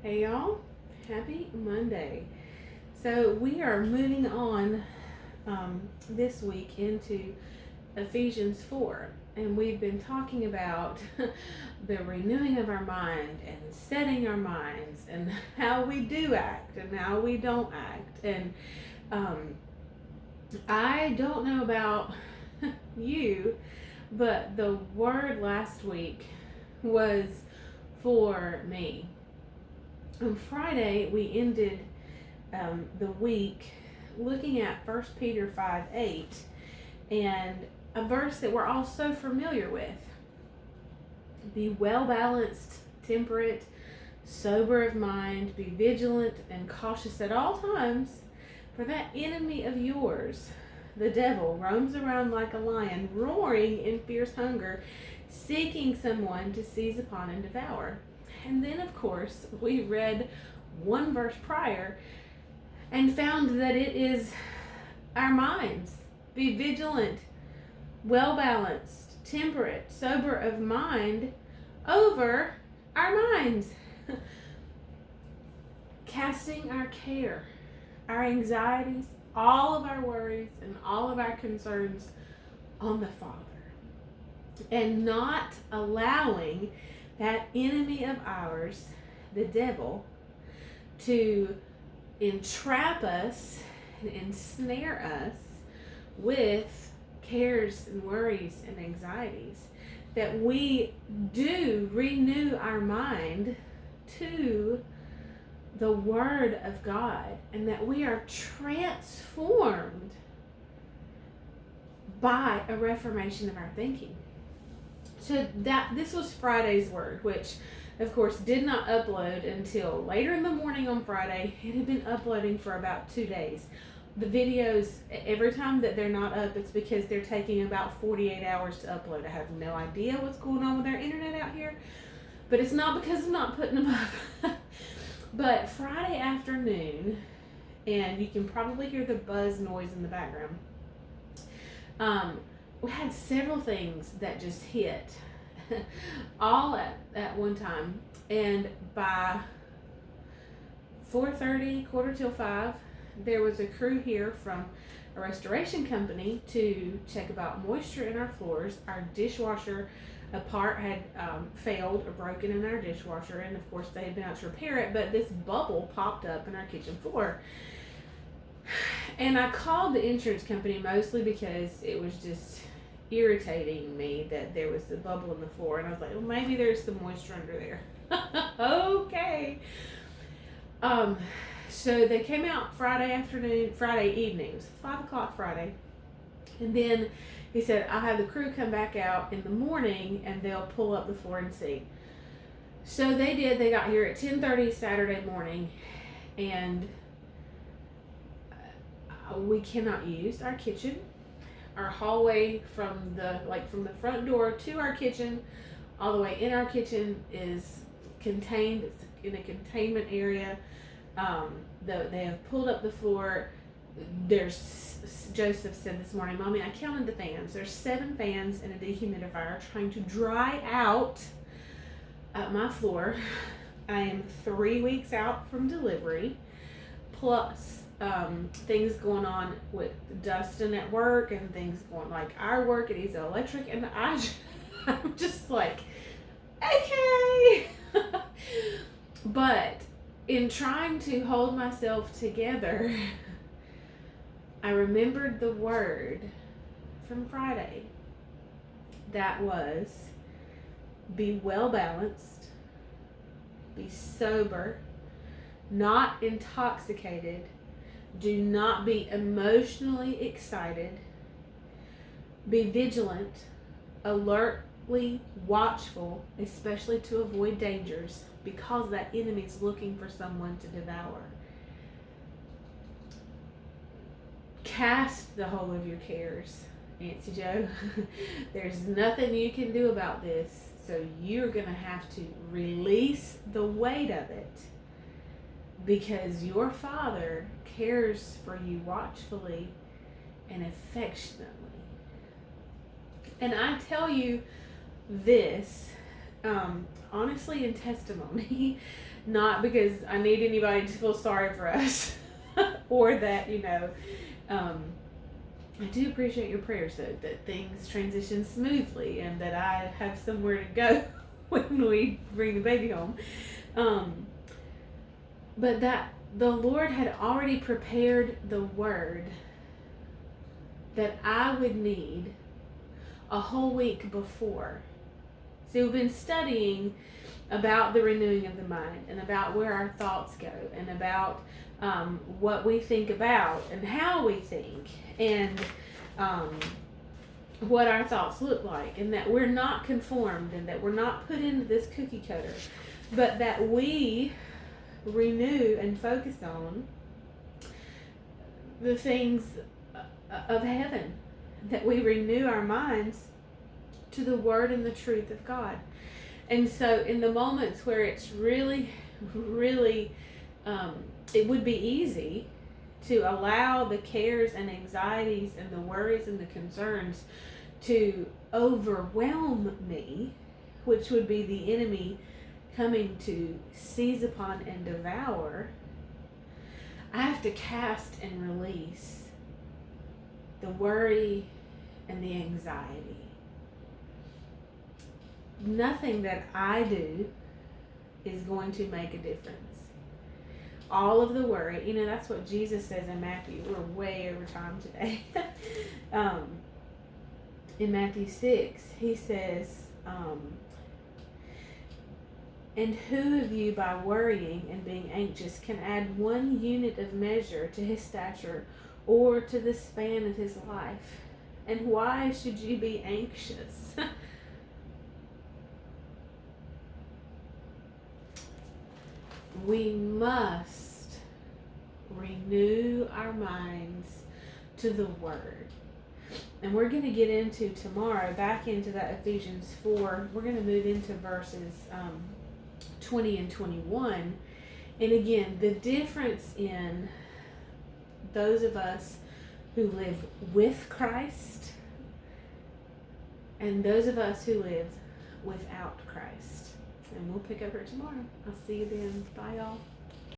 Hey y'all, happy Monday. So we are moving on this week into Ephesians 4, and we've been talking about the renewing of our mind and setting our minds and how we do act and how we don't act. And I don't know about you, but the word last week was for me. On Friday, we ended the week looking at 1 Peter 5:8, and a verse that we're all so familiar with. Be well balanced, temperate, sober of mind, be vigilant and cautious at all times, for that enemy of yours, the devil, roams around like a lion, roaring in fierce hunger, seeking someone to seize upon and devour. And then, of course, we read one verse prior and found that it is our minds. Be vigilant, well balanced, temperate, sober of mind over our minds. Casting our care, our anxieties, all of our worries, and all of our concerns on the Father. And not allowing that enemy of ours, the devil, to entrap us and ensnare us with cares and worries and anxieties. That we do renew our mind to the Word of God, and that we are transformed by a reformation of our thinking. So that this was Friday's word, which of course did not upload until later in the morning on Friday. It had been uploading for about 2 days. The videos, every time that they're not up, it's because they're taking about 48 hours to upload. I have no idea what's going on with our internet out here, but it's not because I'm not putting them up. But Friday afternoon, and you can probably hear the buzz noise in the background, we had several things that just hit all at one time. And by 4:30, quarter till 5, there was a crew here from a restoration company to check about moisture in our floors. Our dishwasher, a part had failed or broken in our dishwasher, and of course they had been out to repair it, but this bubble popped up in our kitchen floor. And I called the insurance company mostly because it was just irritating me that there was a bubble in the floor, and I was like, well, maybe there's some moisture under there. Okay. So they came out Friday evening. It was 5 o'clock Friday. And then he said, I'll have the crew come back out in the morning and they'll pull up the floor and see. So they did. They got here at 10:30 Saturday morning, and we cannot use our kitchen. Our hallway from the front door to our kitchen, all the way in our kitchen, is contained. It's in a containment area. They have pulled up the floor. Joseph said this morning, Mommy, I counted the fans. There's 7 fans and a dehumidifier trying to dry out my floor. I am 3 weeks out from delivery, plus things going on with Dustin at work and things going like our work at Ezo Electric, and I'm just like, okay. But in trying to hold myself together, I remembered the word from Friday that was, be well balanced, be sober, not intoxicated, do not be emotionally excited, be vigilant, alertly watchful, especially to avoid dangers, because that enemy is looking for someone to devour. Cast the whole of your cares, Nancy Joe. There's nothing you can do about this, so you're going to have to release the weight of it, because your Father cares for you watchfully and affectionately. And I tell you this honestly in testimony, not because I need anybody to feel sorry for us or that, I do appreciate your prayers though, that things transition smoothly and that I have somewhere to go when we bring the baby home. But that the Lord had already prepared the word that I would need a whole week before. So we've been studying about the renewing of the mind and about where our thoughts go and about what we think about and how we think and what our thoughts look like, and that we're not conformed and that we're not put into this cookie cutter, but that we renew and focus on the things of heaven, that we renew our minds to the word and the truth of God. And so in the moments where it's really, really, it would be easy to allow the cares and anxieties and the worries and the concerns to overwhelm me, which would be the enemy coming to seize upon and devour, I have to cast and release the worry and the anxiety. Nothing that I do is going to make a difference. All of the worry, that's what Jesus says in Matthew. We're way over time today. In Matthew 6, he says, and who of you by worrying and being anxious can add 1 unit of measure to his stature or to the span of his life? And why should you be anxious? We must renew our minds to the Word. And we're going to get into tomorrow, back into that Ephesians 4. We're going to move into verses 20 and 21. And again, the difference in those of us who live with Christ and those of us who live without Christ. And we'll pick up here tomorrow. I'll see you then. Bye, y'all.